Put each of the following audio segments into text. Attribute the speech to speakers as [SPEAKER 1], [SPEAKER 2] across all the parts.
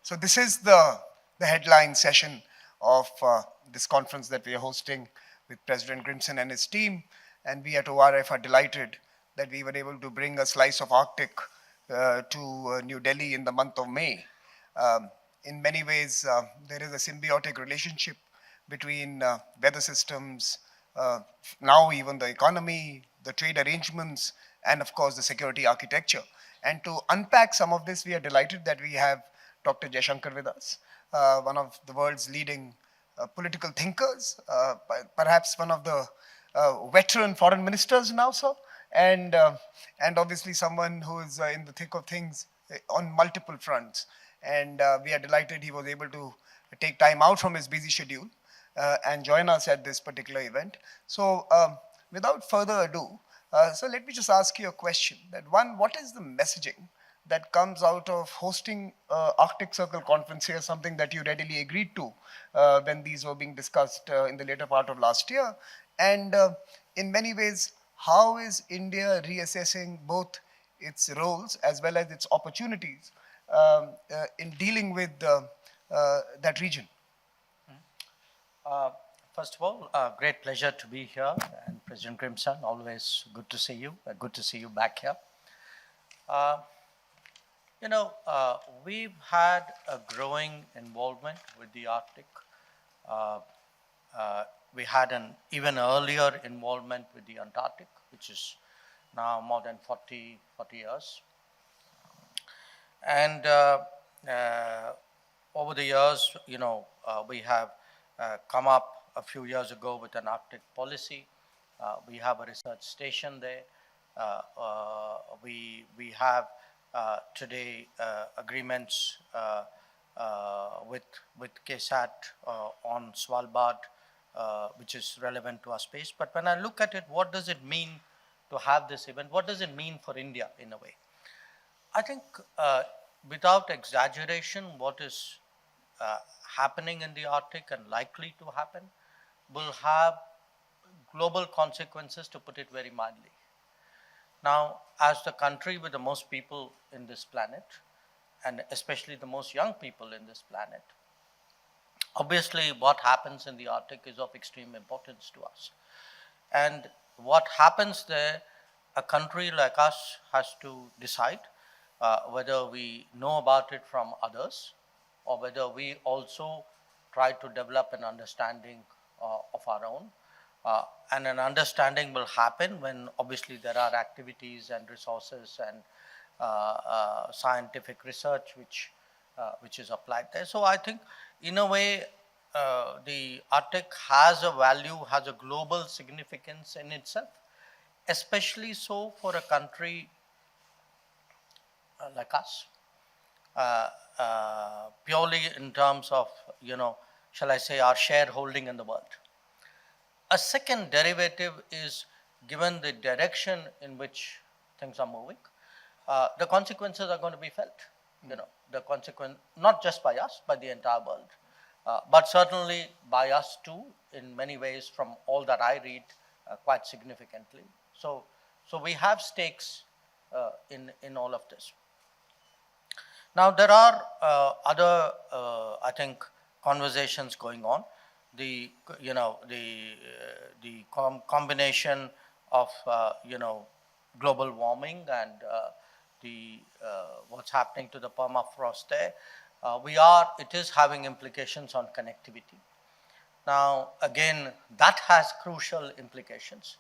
[SPEAKER 1] So this is the headline session of this conference that we are hosting with President Grimson and his team. And we at ORF are delighted that we were able to bring a slice of Arctic to New Delhi in the month of May. Um, in many ways, there is a symbiotic relationship between weather systems, uh, now even the economy, the trade arrangements, and of course the security architecture. And to unpack some of this, we are delighted that we have Dr. Jaishankar with us, one of the world's leading political thinkers, perhaps one of the veteran foreign ministers now, sir, and obviously someone who is in the thick of things on multiple fronts. And we are delighted he was able to take time out from his busy schedule and join us at this particular event. So, without further ado, so let me just ask you a question. That one, what is the messaging that comes out of hosting Arctic Circle conference here, something that you readily agreed to when these were being discussed in the later part of last year? And in many ways, how is India reassessing both its roles as well as its opportunities in dealing with that region?
[SPEAKER 2] Uh, First of all, great pleasure to be here, and President Grimson, always good to see you. Good to see you back here. Uh, we've had a growing involvement with the Arctic. Uh, uh, we had an even earlier involvement with the Antarctic, which is now more than 40 years. And over the years, we have come up a few years ago with an Arctic policy. We have a research station there. We have today agreements with KSAT on Svalbard, which is relevant to our space. But when I look at it, what does it mean to have this event? What does it mean for India in a way? I think without exaggeration, what is happening in the Arctic and likely to happen will have global consequences, to put it very mildly. Now, as the country with the most people in this planet, and especially the most young people in this planet, obviously what happens in the Arctic is of extreme importance to us. And what happens there, a country like us has to decide whether we know about it from others or whether we also try to develop an understanding of our own. And an understanding will happen when obviously there are activities and resources and scientific research which is applied there. So I think in a way the Arctic has a value, has a global significance in itself, especially so for a country like us, purely in terms of, shall I say, our shareholding in the world. A second derivative is, given the direction in which things are moving, the consequences are going to be felt. The consequence, not just by us, by the entire world, but certainly by us too, in many ways, from all that I read, quite significantly. So we have stakes in all of this. Now, there are other, I think, conversations going on. The combination of global warming and the what's happening to the permafrost there. It is having implications on connectivity. Now, again, that has crucial implications.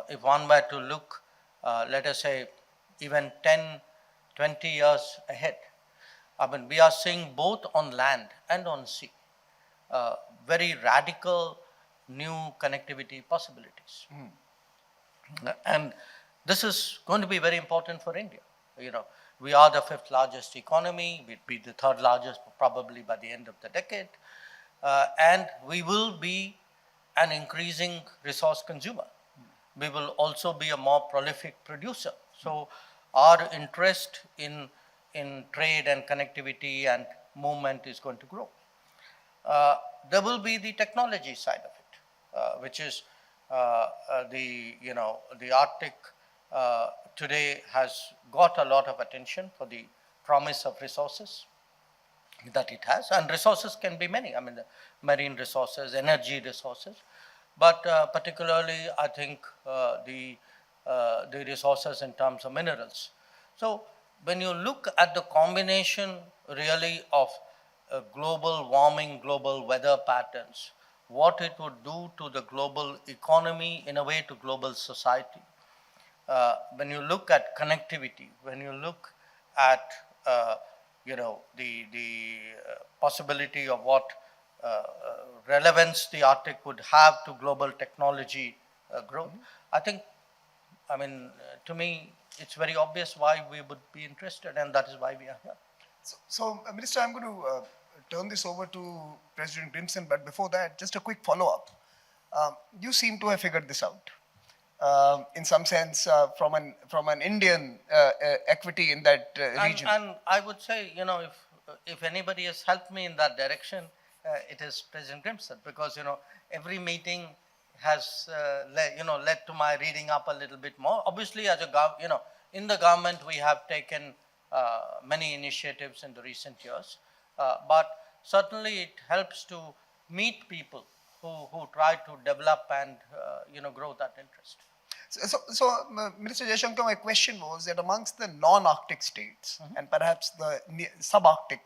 [SPEAKER 2] If one were to look, let us say, even 10, 20 years ahead, I mean, we are seeing both on land and on sea very radical new connectivity possibilities. And this is going to be very important for India. We are the 5th largest economy. We'd be the 3rd largest probably by the end of the decade. And we will be an increasing resource consumer. We will also be a more prolific producer. So our interest in trade and connectivity and movement is going to grow. There will be the technology side of it, which is the Arctic today has got a lot of attention for the promise of resources. that it has, and resources can be many. I mean, the marine resources, energy resources, but particularly I think the resources in terms of minerals. So when you look at the combination really of global warming, global weather patterns, what it would do to the global economy, in a way to global society, when you look at connectivity, when you look at the possibility of what relevance the Arctic would have to global technology growth, I think, I mean, to me, it's very obvious why we would be interested, and that is why we are here.
[SPEAKER 1] Minister, I'm going to turn this over to President Grimson, but before that, just a quick follow-up. You seem to have figured this out. In some sense, from an Indian equity in that region.
[SPEAKER 2] And I would say, if anybody has helped me in that direction, it is President Grimson, because every meeting has led to my reading up a little bit more. Obviously, as a in the government we have taken many initiatives in the recent years, but certainly it helps to meet people who try to develop and grow that interest.
[SPEAKER 1] Minister Jaishankar, my question was that amongst the non-Arctic states and perhaps the sub-Arctic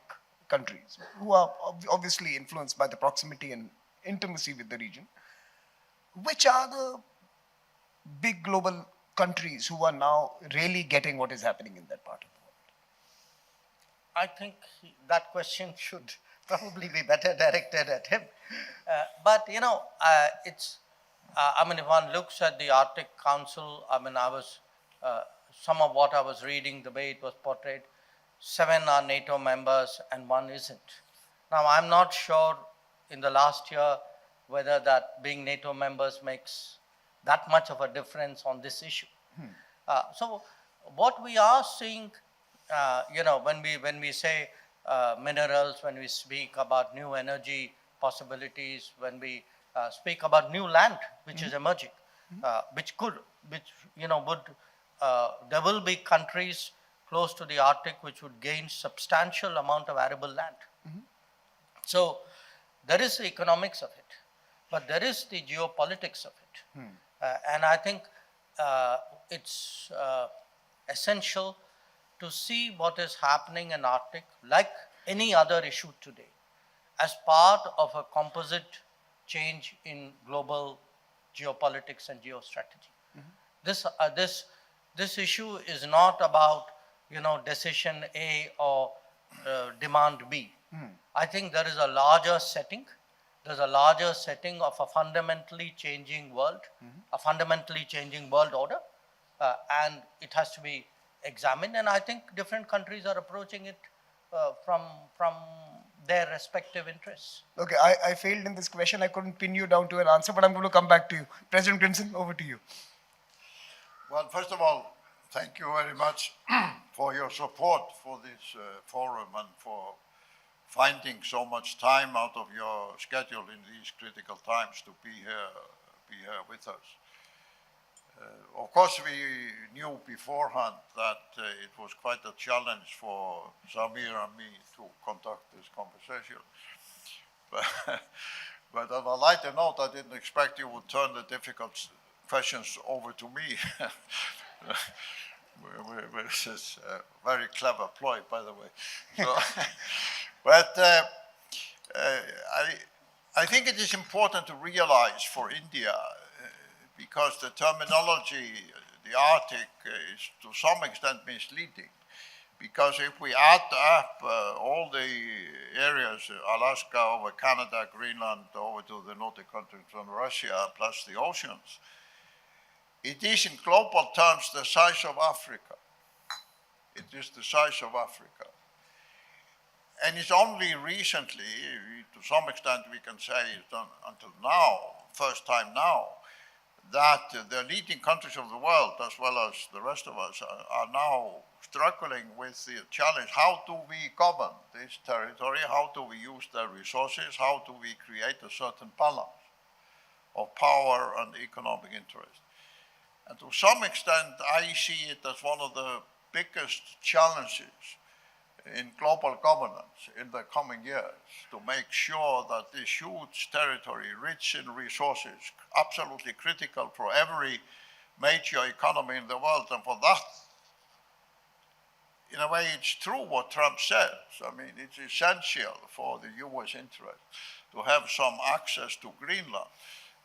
[SPEAKER 1] countries, who are obviously influenced by the proximity and intimacy with the region, which are the big global countries who are now really getting what is happening in that part of the world?
[SPEAKER 2] I think that question should probably be better directed at him. But it's. I mean, if one looks at the Arctic Council, I mean, some of what I was reading, the way it was portrayed, 7 are NATO members and 1 isn't. Now, I'm not sure in the last year whether that being NATO members makes that much of a difference on this issue. So what we are seeing, when we say minerals, when we speak about new energy possibilities, when we speak about new land which is emerging, there will be countries close to the Arctic which would gain substantial amount of arable land. So there is the economics of it, but there is the geopolitics of it. And I think it's essential to see what is happening in Arctic, like any other issue today, as part of a composite change in global geopolitics and geostrategy. This issue is not about decision A or demand B. I think there is a larger setting. There's a larger setting of a fundamentally changing world, a fundamentally changing world order, and it has to be examined. And I think different countries are approaching it from their respective interests.
[SPEAKER 1] Okay, I failed in this question. I couldn't pin you down to an answer, but I'm going to come back to you. President Grimson, over to you.
[SPEAKER 3] Well, first of all, thank you very much for your support for this forum and for finding so much time out of your schedule in these critical times to be here with us. Of course, we knew beforehand that it was quite a challenge for Samir and me to conduct this conversation. But on a lighter note, I didn't expect you would turn the difficult questions over to me, which is a very clever ploy, by the way. So, but I think it is important to realize for India, because the terminology, the Arctic, is to some extent misleading. Because if we add up all the areas, Alaska over Canada, Greenland, over to the Nordic countries from Russia, plus the oceans, it is in global terms the size of Africa. It is the size of Africa. And it's only recently, to some extent we can say until now, first time now, that the leading countries of the world, as well as the rest of us, are now struggling with the challenge. How do we govern this territory? How do we use the resources? How do we create a certain balance of power and economic interest? And to some extent, I see it as one of the biggest challenges in global governance in the coming years to make sure that this huge territory, rich in resources, absolutely critical for every major economy in the world, and for that, in a way, it's true what Trump says. I mean, it's essential for the US interest to have some access to Greenland.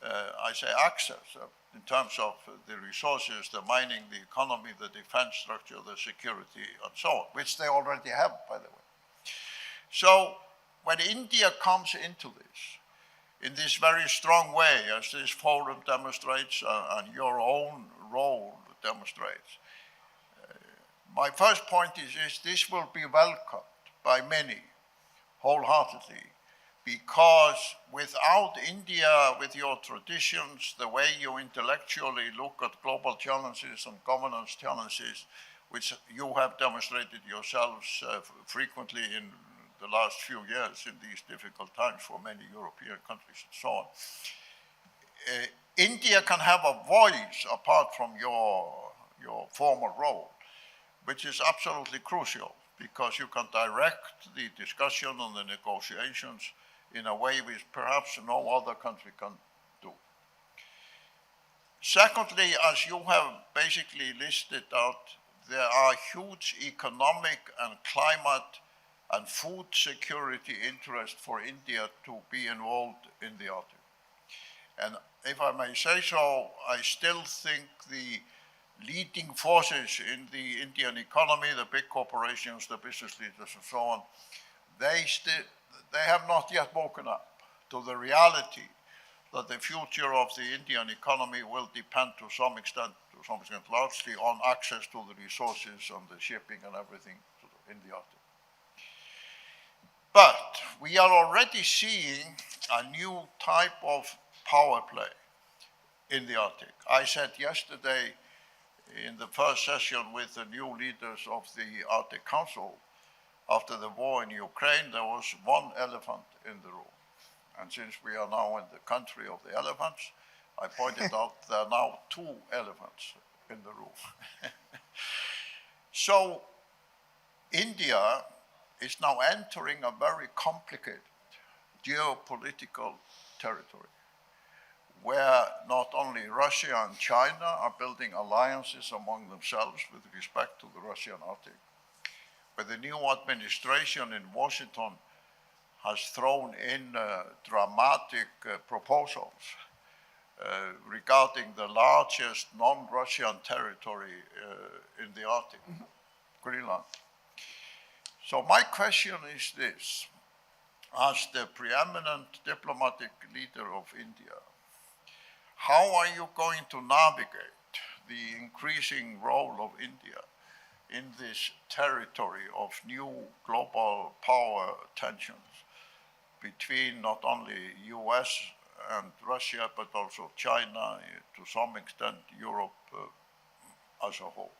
[SPEAKER 3] I say access in terms of the resources, the mining, the economy, the defense structure, the security, and so on, which they already have, by the way. So when India comes into this, in this very strong way, as this forum demonstrates and your own role demonstrates, my first point is this will be welcomed by many wholeheartedly, because without India, with your traditions, the way you intellectually look at global challenges and governance challenges, which you have demonstrated yourselves frequently in the last few years in these difficult times for many European countries and so on, India can have a voice apart from your former role, which is absolutely crucial, because you can direct the discussion and the negotiations in a way which perhaps no other country can do. Secondly, as you have basically listed out, there are huge economic and climate and food security interests for India to be involved in the Arctic. And if I may say so, I still think the leading forces in the Indian economy, the big corporations, the business leaders, and so on, they have not yet woken up to the reality that the future of the Indian economy will depend to some extent largely on access to the resources and the shipping and everything in the Arctic. But we are already seeing a new type of power play in the Arctic. I said yesterday in the first session with the new leaders of the Arctic Council, after the war in Ukraine, there was one elephant in the room. And since we are now in the country of the elephants, I pointed out there are now two elephants in the room. So India is now entering a very complicated geopolitical territory, where not only Russia and China are building alliances among themselves with respect to the Russian Arctic, but the new administration in Washington has thrown in dramatic proposals regarding the largest non-Russian territory in the Arctic, Greenland. So my question is this: as the preeminent diplomatic leader of India, how are you going to navigate the increasing role of India in this territory of new global power tensions between not only US and Russia, but also China, to some extent Europe as a whole?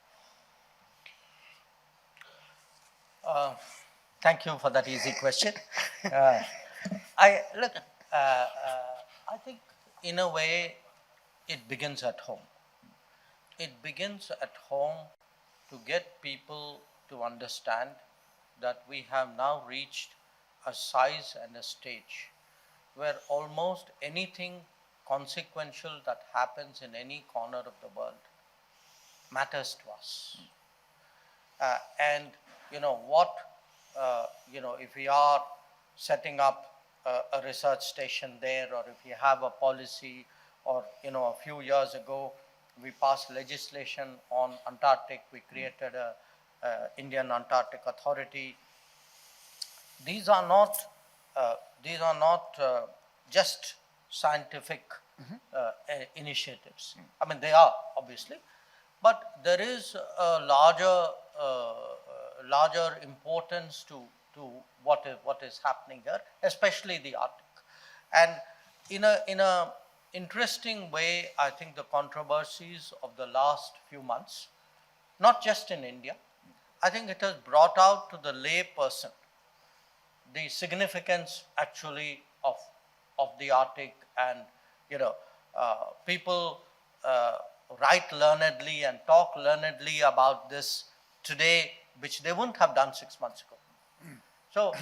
[SPEAKER 2] Thank you for that easy question. I think in a way it begins at home. It begins at home to get people to understand that we have now reached a size and a stage where almost anything consequential that happens in any corner of the world matters to us. And if we are setting up a research station there, or if we have a policy, or a few years ago we passed legislation on Antarctic, we created a Indian Antarctic Authority. These are not just scientific initiatives. I mean, they are obviously, but there is a larger importance to what is happening here, especially the Arctic. And in a interesting way, I think the controversies of the last few months, not just in India, I think it has brought out to the lay person the significance actually of the Arctic, and people write learnedly and talk learnedly about this today, which they wouldn't have done 6 months ago. So,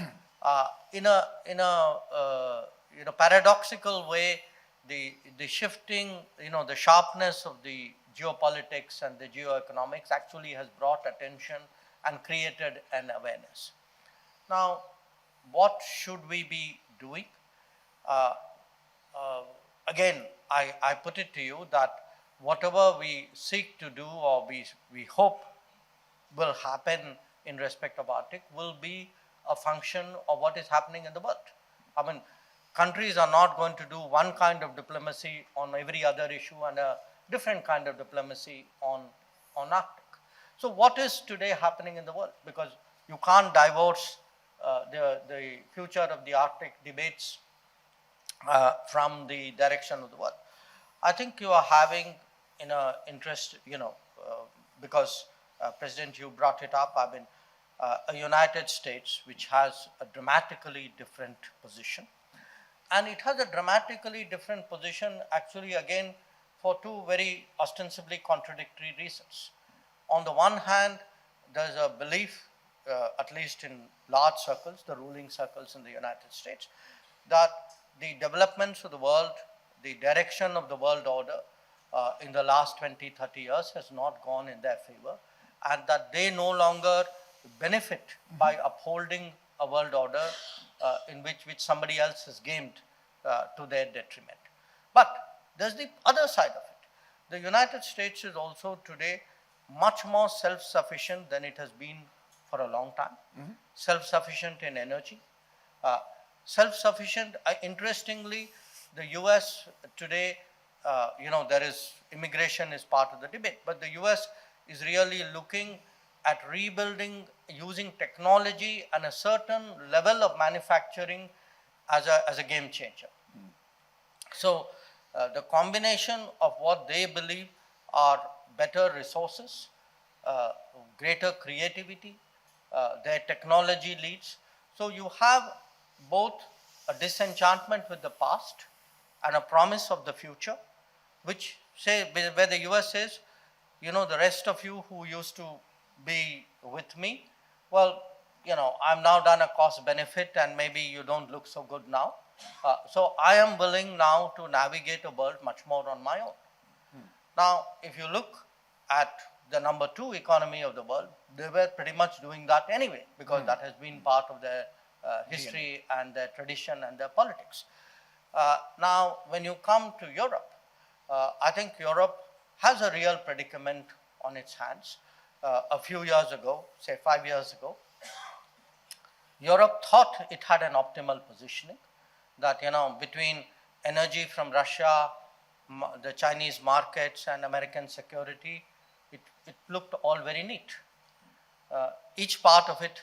[SPEAKER 2] in a paradoxical way, the shifting, the sharpness of the geopolitics and the geoeconomics actually has brought attention and created an awareness. Now, what should we be doing? Uh, uh, Again, I put it to you that whatever we seek to do or we hope will happen in respect of Arctic will be a function of what is happening in the world. I mean, countries are not going to do one kind of diplomacy on every other issue and a different kind of diplomacy on Arctic. So what is today happening in the world? Because you can't divorce the future of the Arctic debates from the direction of the world. I think you are having in a interest, because President, you brought it up. I mean, a United States which has a dramatically different position, and it has a dramatically different position actually again for two very ostensibly contradictory reasons. On the one hand, there's a belief, at least in large circles, the ruling circles in the United States, that the developments of the world, the direction of the world order in the last 20, 30 years has not gone in their favor, and that they no longer benefit by upholding a world order in which somebody else has gamed to their detriment. But there's the other side of it. The United States is also today much more self-sufficient than it has been for a long time. Self-sufficient in energy, uh, self-sufficient. Interestingly, the U.S. today, there is immigration is part of the debate, but the U.S. is really looking at rebuilding using technology and a certain level of manufacturing as a game changer. So the combination of what they believe are better resources, uh, greater creativity, their technology leads. So you have both a disenchantment with the past and a promise of the future, which say where the US says, the rest of you who used to be with me, well, I'm now done a cost benefit and maybe you don't look so good now. So I am willing now to navigate a world much more on my own. Now, if you look at the number two economy of the world, they were pretty much doing that anyway, because that has been part of their history and their tradition and their politics. Now, when you come to Europe, I think Europe has a real predicament on its hands. A few years ago, say 5 years ago, Europe thought it had an optimal positioning, that between energy from Russia, the Chinese markets, and American security, it looked all very neat. Each part of it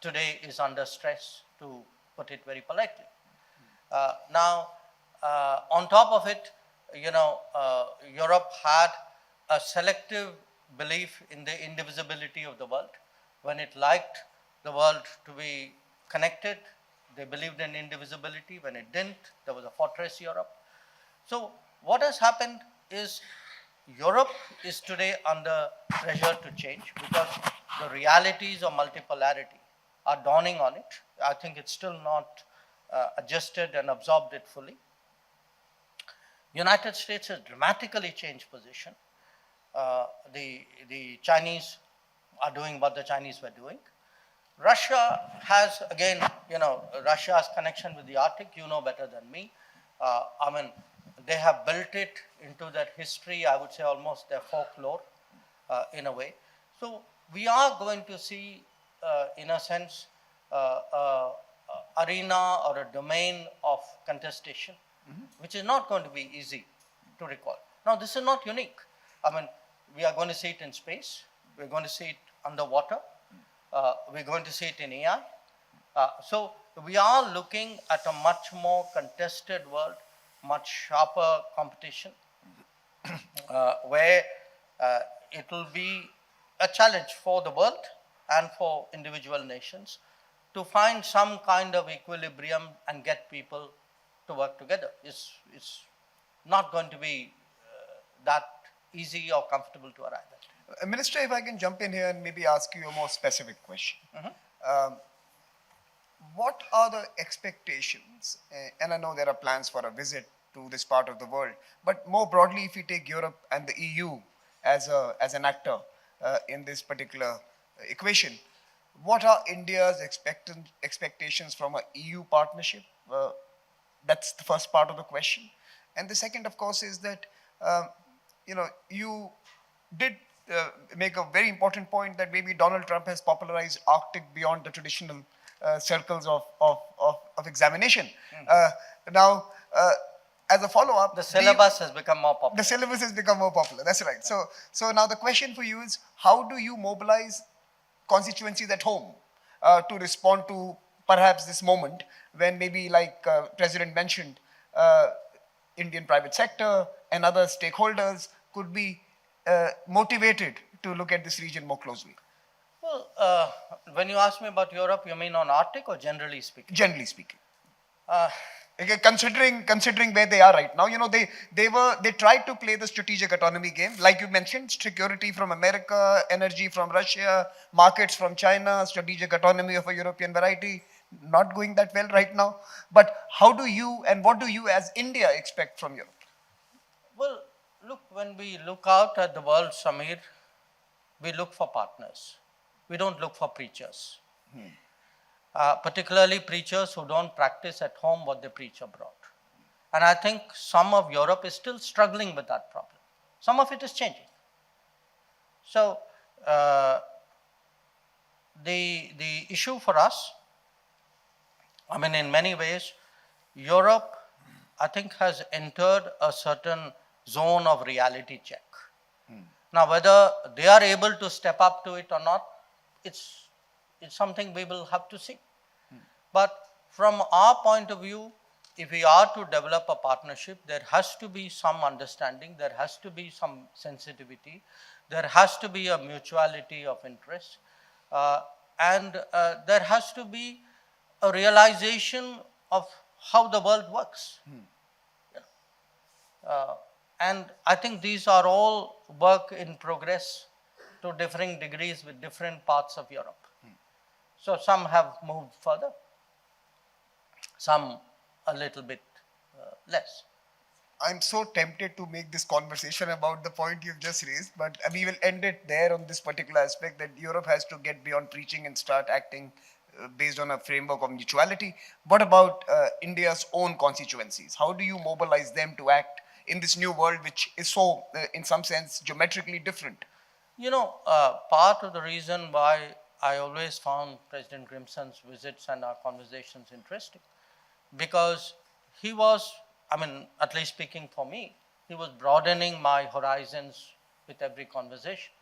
[SPEAKER 2] today is under stress, to put it very politely. Now, on top of it, Europe had a selective belief in the indivisibility of the world. When it liked the world to be connected, they believed in indivisibility. When it didn't, there was a fortress Europe. So what has happened is Europe is today under pressure to change, because the realities of multipolarity are dawning on it. I think it's still not adjusted and absorbed it fully. United States has dramatically changed position. The Chinese are doing what the Chinese were doing. Russia has, again, Russia's connection with the Arctic, you know better than me. I mean, they have built it into their history, I would say almost their folklore in a way. So we are going to see, in a sense, arena or a domain of contestation, which is not going to be easy to recall. Now, this is not unique. I mean, we are going to see it in space, we're going to see it underwater, we're going to see it in AI. So we are looking at a much more contested world, much sharper competition, where it will be a challenge for the world and for individual nations to find some kind of equilibrium and get people to work together. It's not going to be that easy or comfortable to arrive at.
[SPEAKER 1] Minister, if I can jump in here and maybe ask you a more specific question. what are the expectations? And I know there are plans for a visit to this part of the world, but more broadly, if we take Europe and the EU as an actor in this particular equation, what are India's expectations from a EU partnership? That's the first part of the question. And the second, of course, is that you did make a very important point that maybe Donald Trump has popularized Arctic beyond the traditional circles of examination. Now, as a follow-up,
[SPEAKER 2] The syllabus has become more popular.
[SPEAKER 1] the syllabus has become more popular. That's right. So now the question for you is, how do you mobilize constituencies at home to respond to perhaps this moment when maybe, like President mentioned, Indian private sector and other stakeholders could be motivated to look at this region more closely,
[SPEAKER 2] Well, when you ask me about Europe, you mean on Arctic or generally speaking?
[SPEAKER 1] generally speaking?
[SPEAKER 2] Uh,
[SPEAKER 1] Okay, considering where they are right now, they tried to play the strategic autonomy game, like you mentioned, security from America, energy from Russia, markets from China, strategic autonomy of a European variety, not going that well right now. But how do you and what do you as India expect from Europe?
[SPEAKER 2] well, look, when we look out at the world, Samir, we look for partners. We don't look for preachers. Particularly preachers who don't practice at home what they preach abroad. And I think some of Europe is still struggling with that problem. Some of it is changing. So, the issue for us, I mean, in many ways, Europe, I think, has entered a certain zone of reality check. Now, whether they are able to step up to it or not, it's something we will have to see. But from our point of view, if we are to develop a partnership, there has to be some understanding, there has to be some sensitivity, there has to be a mutuality of interest, and there has to be a realization of how the world works. And I think these are all work in progress to differing degrees with different parts of Europe. So some have moved further, some a little bit less.
[SPEAKER 1] I'm so tempted to make this conversation about the point you've just raised, but we will end it there on this particular aspect that Europe has to get beyond preaching and start acting based on a framework of mutuality. What about India's own constituencies? How do you mobilize them to act in this new world, which is so, in some sense, geometrically different?
[SPEAKER 2] Part of the reason why I always found President Grimson's visits and our conversations interesting, because he was, I mean, at least speaking for me, he was broadening my horizons with every conversation.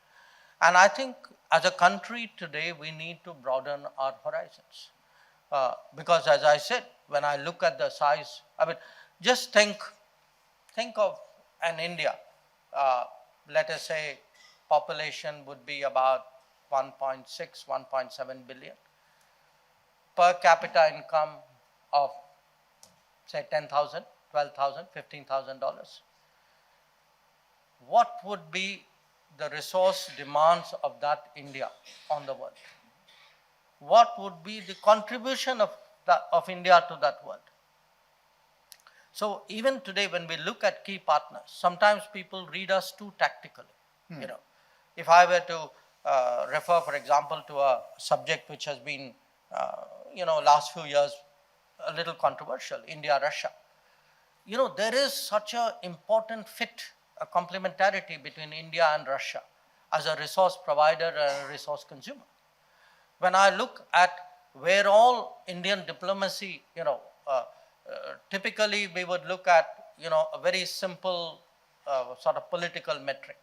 [SPEAKER 2] And I think as a country today, we need to broaden our horizons. Because as I said, when I look at the size, I mean, just think of an India, let us say population would be about 1.6, 1.7 billion. Per capita income of say 10,000, 12,000, $15,000. What would be the resource demands of that India on the world? What would be the contribution of India to that world? So even today, when we look at key partners, sometimes people read us too tactically. If I were to refer, for example, to a subject which has been, last few years a little controversial, India-Russia. There is such an important fit, a complementarity between India and Russia as a resource provider and a resource consumer. When I look at where all Indian diplomacy, typically we would look at, a very simple sort of political metric.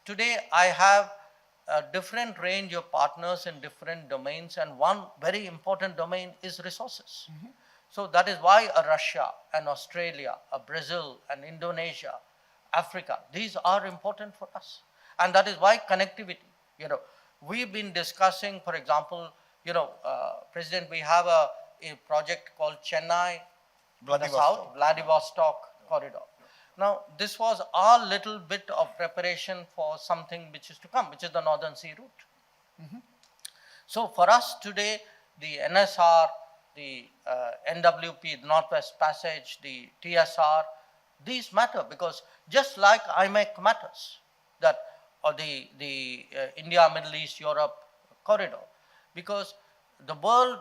[SPEAKER 2] Today, I have a different range of partners in different domains, and one very important domain is resources. So that is why a Russia, an Australia, a Brazil, an Indonesia, Africa, these are important for us. And that is why connectivity, we've been discussing, for example, President, we have a project called Chennai, Vladivostok corridor. Now, this was our little bit of preparation for something which is to come, which is the Northern Sea route. So for us today, the NSR, the NWP, Northwest Passage, the TSR, these matter because just like IMEC matters, that or the India, Middle East, Europe corridor, because the world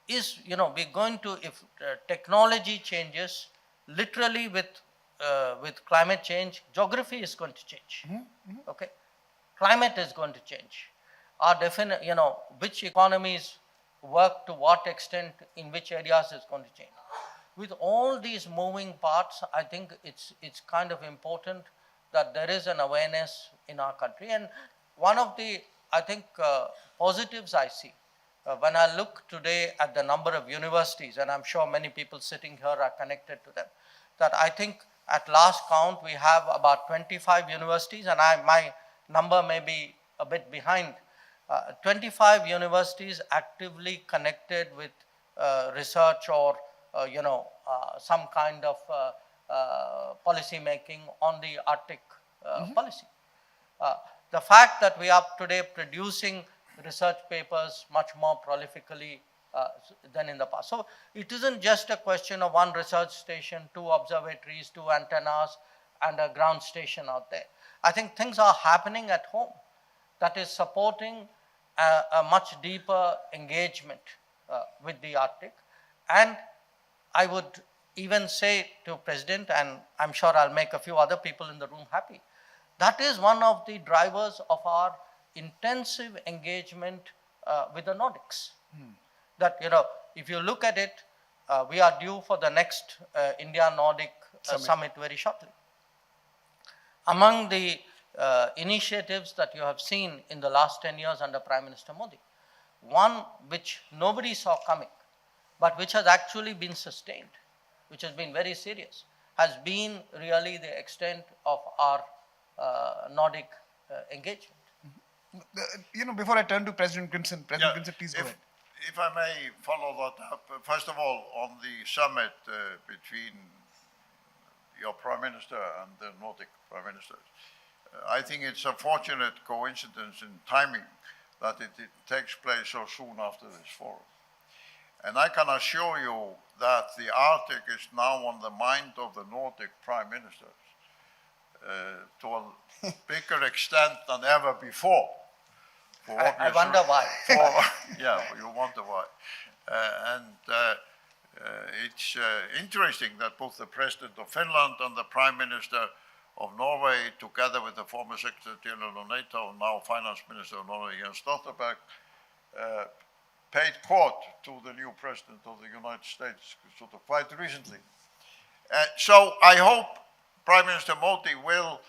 [SPEAKER 2] is, we're going to, if technology changes, literally with climate change, geography is going to change. Okay, climate is going to change. Our definite, which economies work to what extent in which areas is going to change. With all these moving parts, I think it's kind of important that there is an awareness in our country. And one of the, I think, positives I see when I look today at the number of universities, and I'm sure many people sitting here are connected to them, that I think at last count we have about 25 universities, and my number may be a bit behind. 25 universities actively connected with research or some kind of policy making on the Arctic policy. The fact that we are today producing research papers much more prolifically than in the past. So it isn't just a question of one research station, two observatories, two antennas, and a ground station out there. I think things are happening at home that is supporting a much deeper engagement with the Arctic. And I would even say to President, and I'm sure I'll make a few other people in the room happy, that is one of the drivers of our intensive engagement with the Nordics. That, if you look at it, we are due for the next India-Nordic summit very shortly. Among the initiatives that you have seen in the last 10 years under Prime Minister Modi, one which nobody saw coming, but which has actually been sustained, which has been very serious, has been really the extent of our Nordic engagement.
[SPEAKER 1] Before I turn to President Grimson, please go ahead.
[SPEAKER 3] If I may follow that up, first of all, on the summit between your Prime Minister and the Nordic Prime Ministers, I think it's a fortunate coincidence in timing that it takes place so soon after this forum. And I can assure you that the Arctic is now on the mind of the Nordic Prime Ministers to a bigger extent than ever before.
[SPEAKER 2] I wonder why.
[SPEAKER 3] Yeah, you wonder why. It's interesting that both the President of Finland and the Prime Minister of Norway, together with the former Secretary General of NATO, now Finance Minister of Norway, Jens Stoltenberg, paid court to the new President of the United States sort of quite recently. So I hope Prime Minister Modi will,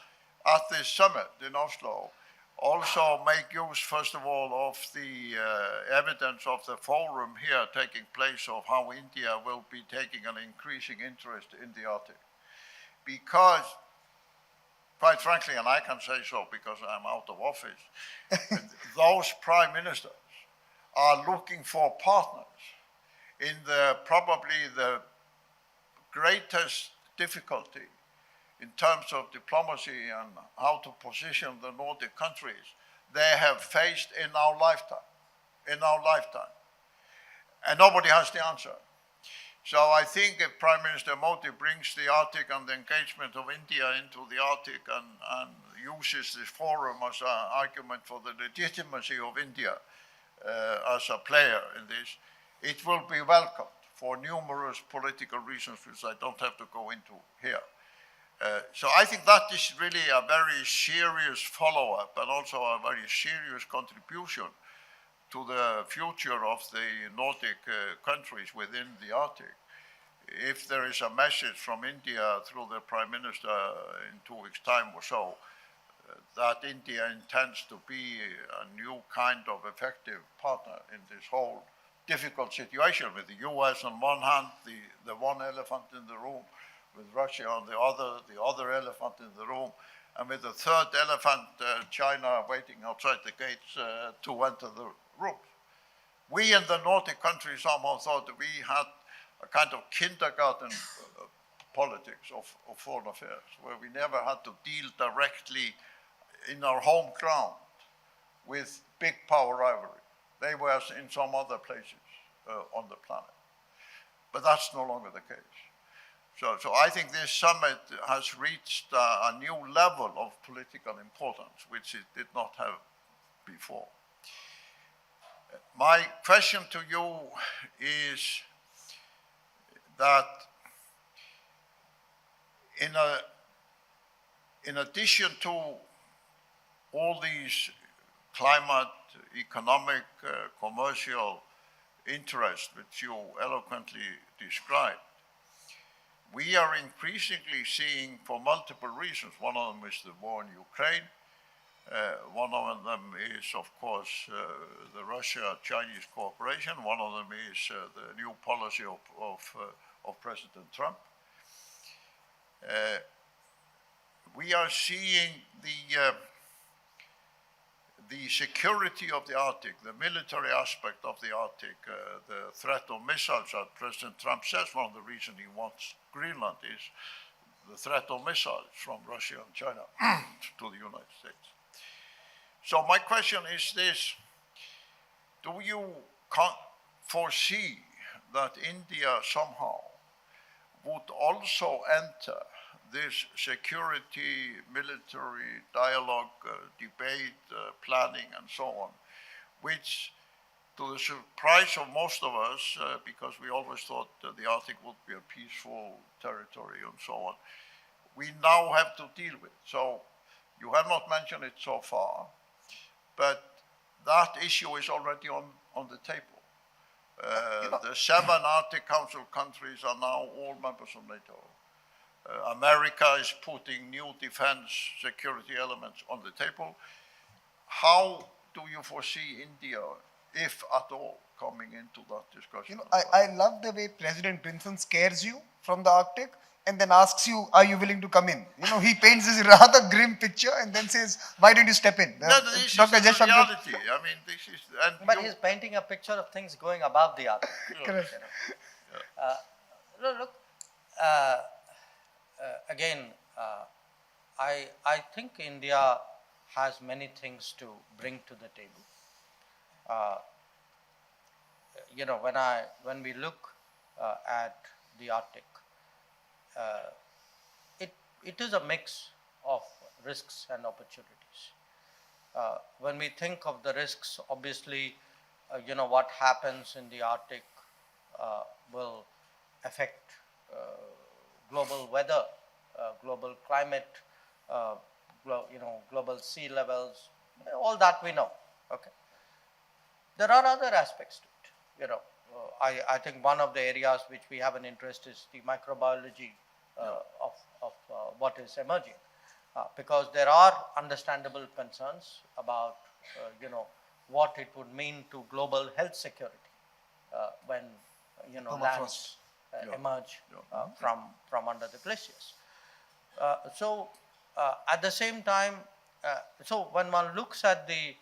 [SPEAKER 3] at this summit in Oslo, also make use, first of all, of the evidence of the forum here taking place of how India will be taking an increasing interest in the Arctic. Because, quite frankly, and I can say so because I'm out of office, those prime ministers are looking for partners in probably the greatest difficulty in terms of diplomacy and how to position the Nordic countries they have faced in our lifetime. And nobody has the answer. So I think if Prime Minister Modi brings the Arctic and the engagement of India into the Arctic and uses this forum as an argument for the legitimacy of India as a player in this, it will be welcomed for numerous political reasons which I don't have to go into here. So I think that is really a very serious follow-up and also a very serious contribution to the future of the Nordic countries within the Arctic. If there is a message from India through the Prime Minister in 2 weeks' time or so, that India intends to be a new kind of effective partner in this whole difficult situation with the US on one hand, the one elephant in the room, with Russia on the other elephant in the room, and with the third elephant, China, waiting outside the gates to enter the room. We in the Nordic countries somehow thought that we had a kind of kindergarten politics of foreign affairs, where we never had to deal directly in our home ground with big power rivalry. They were in some other places on the planet. but that's no longer the case. So I think this summit has reached a new level of political importance, which it did not have before. My question to you is that in addition to all these climate, economic, commercial interests which you eloquently described, we are increasingly seeing, for multiple reasons, one of them is the war in Ukraine, one of them is, of course, the Russia-Chinese cooperation, one of them is the new policy of President Trump. We are seeing the security of the Arctic, the military aspect of the Arctic, the threat of missiles that President Trump says one of the reasons he wants Greenland is the threat of missiles from Russia and China to the United States. So my question is this: do you foresee that India somehow would also enter this security, military dialogue, debate, planning, and so on, which, to the surprise of most of us, because we always thought that the Arctic would be a peaceful territory and so on, we now have to deal with. So you have not mentioned it so far, but that issue is already on the table. The 7 Arctic Council countries are now all members of NATO. America is putting new defense security elements on the table. How do you foresee India, if at all, coming into that discussion?
[SPEAKER 1] I love the way President Clinton scares you from the Arctic and then asks you, are you willing to come in? He paints this rather grim picture and then says, why don't you step in?
[SPEAKER 3] No, this
[SPEAKER 1] Dr.
[SPEAKER 3] is the
[SPEAKER 1] Jaishankar.
[SPEAKER 3] reality. I mean, this is...
[SPEAKER 2] But he's painting a picture of things going above the Arctic.
[SPEAKER 1] Correct.
[SPEAKER 2] Look, again, I think India has many things to bring to the table. When we look at the Arctic, it is a mix of risks and opportunities. When we think of the risks, obviously, what happens in the Arctic will affect global weather, global climate, global sea levels, all that we know. Okay. There are other aspects to it. I think one of the areas which we have an interest is the microbiology of what is emerging, because there are understandable concerns about what it would mean to global health security when lands emerge from under the glaciers. At the same time, so when one looks at the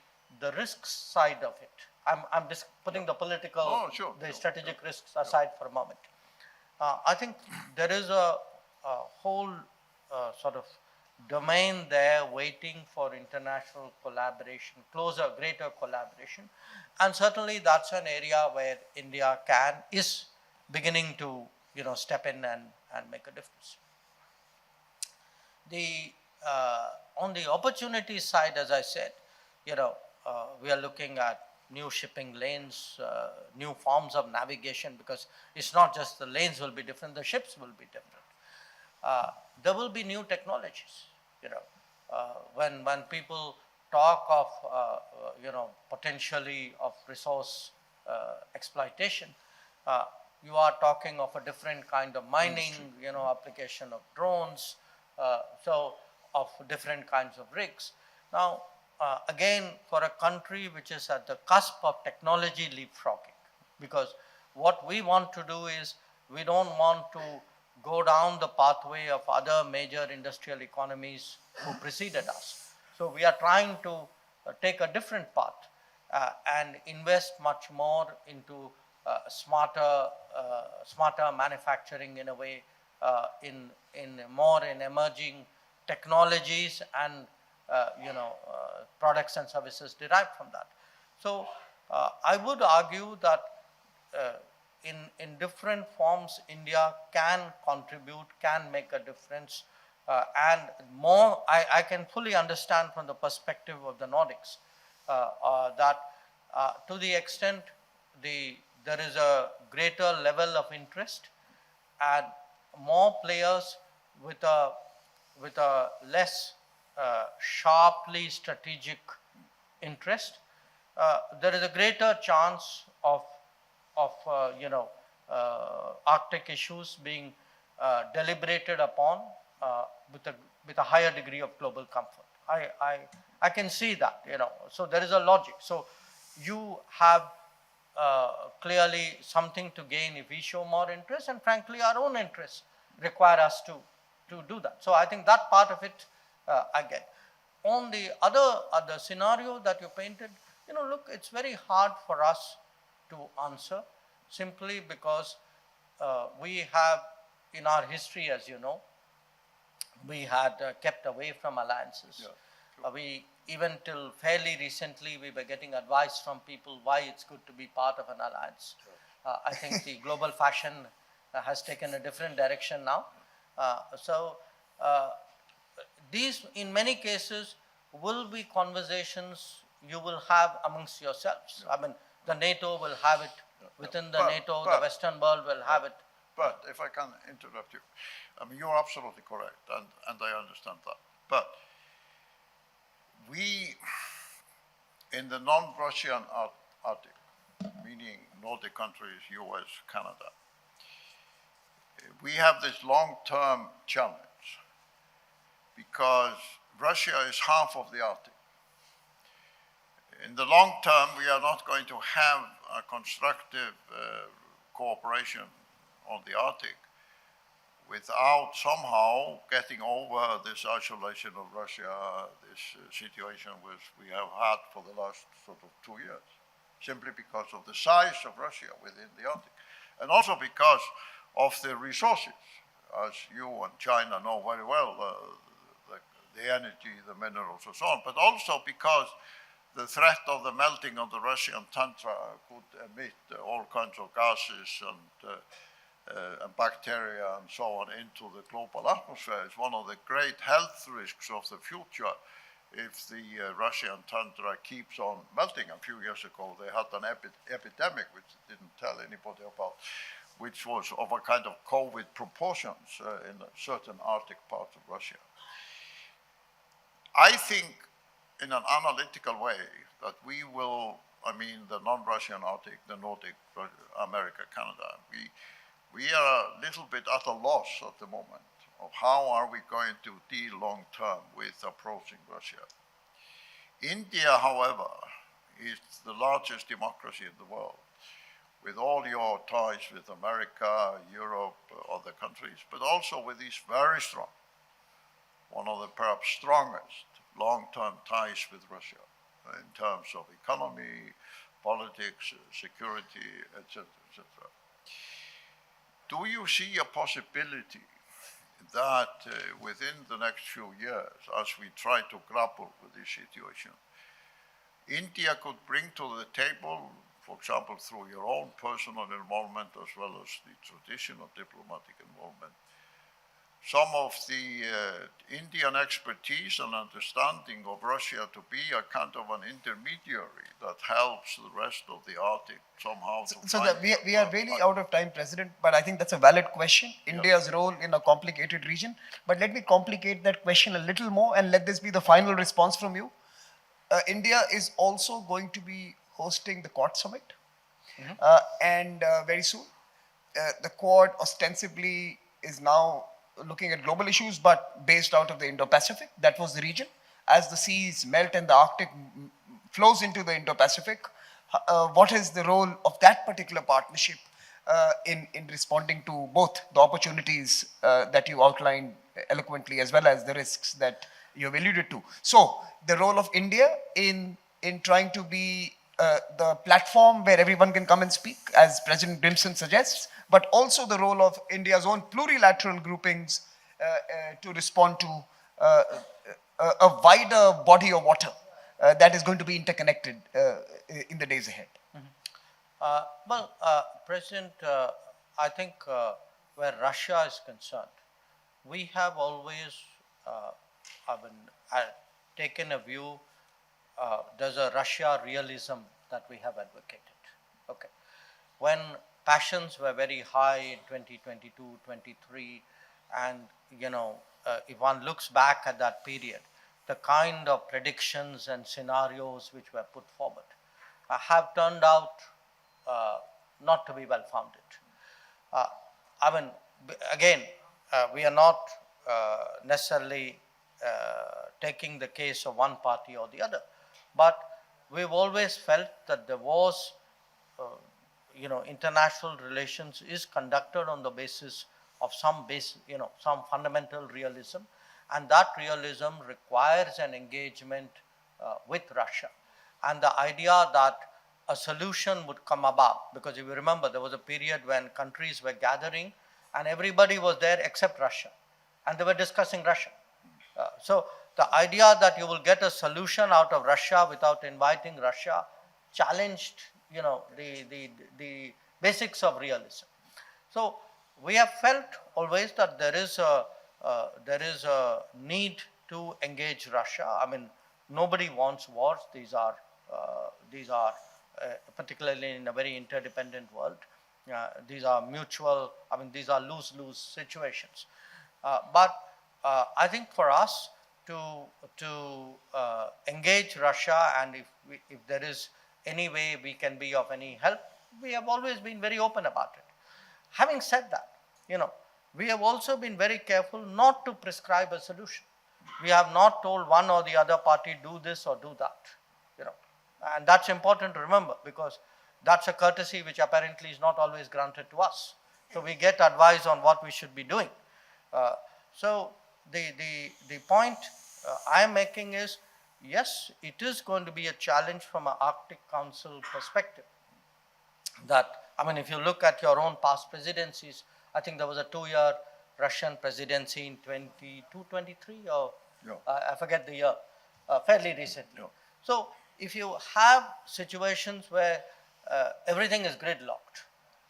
[SPEAKER 2] risks side of it, I'm just putting the political, strategic risks aside for a moment. I think there is a whole sort of domain there waiting for international collaboration, closer, greater collaboration, and certainly that's an area where India is beginning to step in and make a difference. On the opportunity side, as I said, we are looking at new shipping lanes, new forms of navigation, because it's not just the lanes will be different, the ships will be different. There will be new technologies. When people talk of potentially of resource exploitation, you are talking of a different kind of mining, application of drones, so of different kinds of rigs. Now, again, for a country which is at the cusp of technology leapfrogging, because what we want to do is we don't want to go down the pathway of other major industrial economies who preceded us. So we are trying to take a different path and invest much more into smarter manufacturing in a way, in emerging technologies and products and services derived from that. So I would argue that in different forms, India can contribute, can make a difference, and more, I can fully understand from the perspective of the Nordics that to the extent there is a greater level of interest and more players with a less sharply strategic interest, there is a greater chance of Arctic issues being deliberated upon with a higher degree of global comfort. I can see that, so there is a logic. So you have clearly something to gain if we show more interest, and frankly our own interests require us to do that. So I think that part of it I get. On the other scenario that you painted, look, it's very hard for us to answer, simply because we have, in our history, as you know, we had kept away from alliances. We, even till fairly recently, we were getting advice from people why it's good to be part of an alliance. I think the global fashion has taken a different direction now. So these, in many cases, will be conversations you will have amongst yourselves. I mean, the NATO will have it within the NATO, the Western world will have it.
[SPEAKER 3] But if I can interrupt you, I mean, you're absolutely correct, and I understand that. But we, in the non-Russian Arctic, meaning Nordic countries, US, Canada, we have this long-term challenge because Russia is half of the Arctic. In the long term, we are not going to have a constructive cooperation on the Arctic without somehow getting over this isolation of Russia, this situation which we have had for the last sort of 2 years, simply because of the size of Russia within the Arctic, and also because of the resources, as you and China know very well, the energy, the minerals, and so on, but also because the threat of the melting of the Russian tundra could emit all kinds of gases and bacteria and so on into the global atmosphere. It's one of the great health risks of the future if the Russian tundra keeps on melting. A few years ago, they had an epidemic, which they didn't tell anybody about, which was of a kind of COVID proportions in certain Arctic parts of Russia. I think, in an analytical way, that we will, I mean, the non-Russian Arctic, the Nordic, America, Canada, we are a little bit at a loss at the moment of how are we going to deal long term with approaching Russia. India, however, is the largest democracy in the world, with all your ties with America, Europe, other countries, but also with these very strong, one of the perhaps strongest long-term ties with Russia in terms of economy, politics, security, etc., etc. Do you see a possibility that within the next few years, as we try to grapple with this situation, India could bring to the table, for example, through your own personal involvement as well as the traditional diplomatic involvement, some of the Indian expertise and understanding of Russia to be a kind of an intermediary that helps the rest of the Arctic somehow to
[SPEAKER 1] So
[SPEAKER 3] find
[SPEAKER 1] that we are really out of time, President, but I think that's a valid question, India's role in a complicated region. But let me complicate that question a little more and let this be the final response from you. India is also going to be hosting the Quad Summit, and very soon. The Quad ostensibly is now looking at global issues, but based out of the Indo-Pacific. That was the region. As the seas melt and the Arctic flows into the Indo-Pacific, what is the role of that particular partnership in responding to both the opportunities that you outlined eloquently, as well as the risks that you have alluded to? So the role of India in trying to be the platform where everyone can come and speak, as President Grimson suggests, but also the role of India's own plurilateral groupings to respond to a wider body of water that is going to be interconnected in the days ahead.
[SPEAKER 2] President, I think where Russia is concerned, we have always I mean, taken a view. There's a Russia realism that we have advocated. Okay, when passions were very high in 2022, 23, and if one looks back at that period, the kind of predictions and scenarios which were put forward have turned out uh, not to be well founded. Uh, I mean, again, we are not necessarily taking the case of one party or the other, but we've always felt that there was, international relations is conducted on the basis of some fundamental realism, and that realism requires an engagement with Russia. And the idea that a solution would come about, because if you remember, there was a period when countries were gathering and everybody was there except Russia, and they were discussing Russia. So the idea that you will get a solution out of Russia without inviting Russia challenged, the basics of realism. So we have felt always that there is a need to engage Russia. I mean, nobody wants wars. These are particularly in a very interdependent world. These are mutual. I mean, these are lose-lose situations. But I think for us to engage Russia, and if there is any way we can be of any help, we have always been very open about it. Having said that, we have also been very careful not to prescribe a solution. We have not told one or the other party do this or do that, and that's important to remember, because that's a courtesy which apparently is not always granted to us. So we get advice on what we should be doing. So the point I am making is, yes, it is going to be a challenge from an Arctic Council perspective. If you look at your own past presidencies, I think there was a 2-year Russian presidency in 22, 23, or
[SPEAKER 3] Yeah.
[SPEAKER 2] I forget the year, fairly recently.
[SPEAKER 3] Yeah.
[SPEAKER 2] So if you have situations where everything is gridlocked,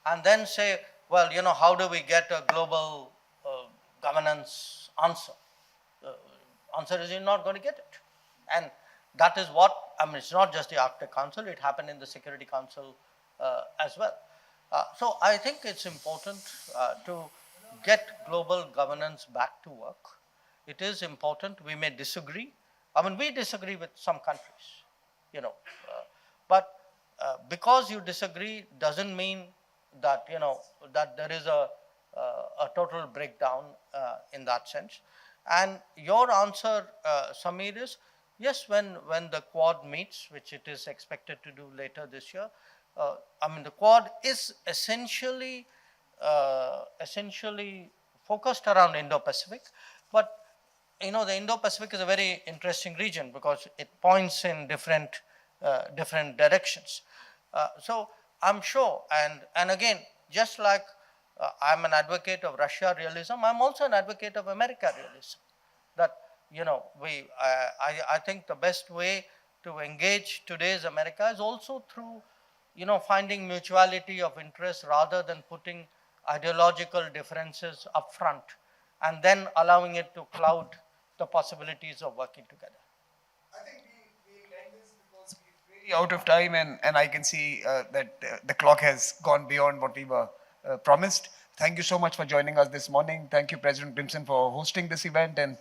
[SPEAKER 2] and then say, well, how do we get a global governance answer? Answer is you're not going to get it. And that is what, it's not just the Arctic Council, it happened in the Security Council as well. So I think it's important to get global governance back to work. It is important. We may disagree. We disagree with some countries, but because you disagree doesn't mean that, that there is a total breakdown in that sense. And your answer, Samir, is yes, when the Quad meets, which it is expected to do later this year, the Quad is essentially focused around Indo-Pacific, but the Indo-Pacific is a very interesting region because it points in different directions. So I'm sure, and again, just like I'm an advocate of Russia realism, I'm also an advocate of America realism. That I think the best way to engage today's America is also through finding mutuality of interest rather than putting ideological differences up front and then allowing it to cloud the possibilities of working together.
[SPEAKER 1] I think we'll end this because we're really out of time, and I can see that the clock has gone beyond what we were promised. Thank you so much for joining us this morning. Thank you, President Grimson, for hosting this event. And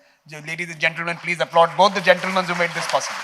[SPEAKER 1] ladies and gentlemen, please applaud both the gentlemen who made this possible.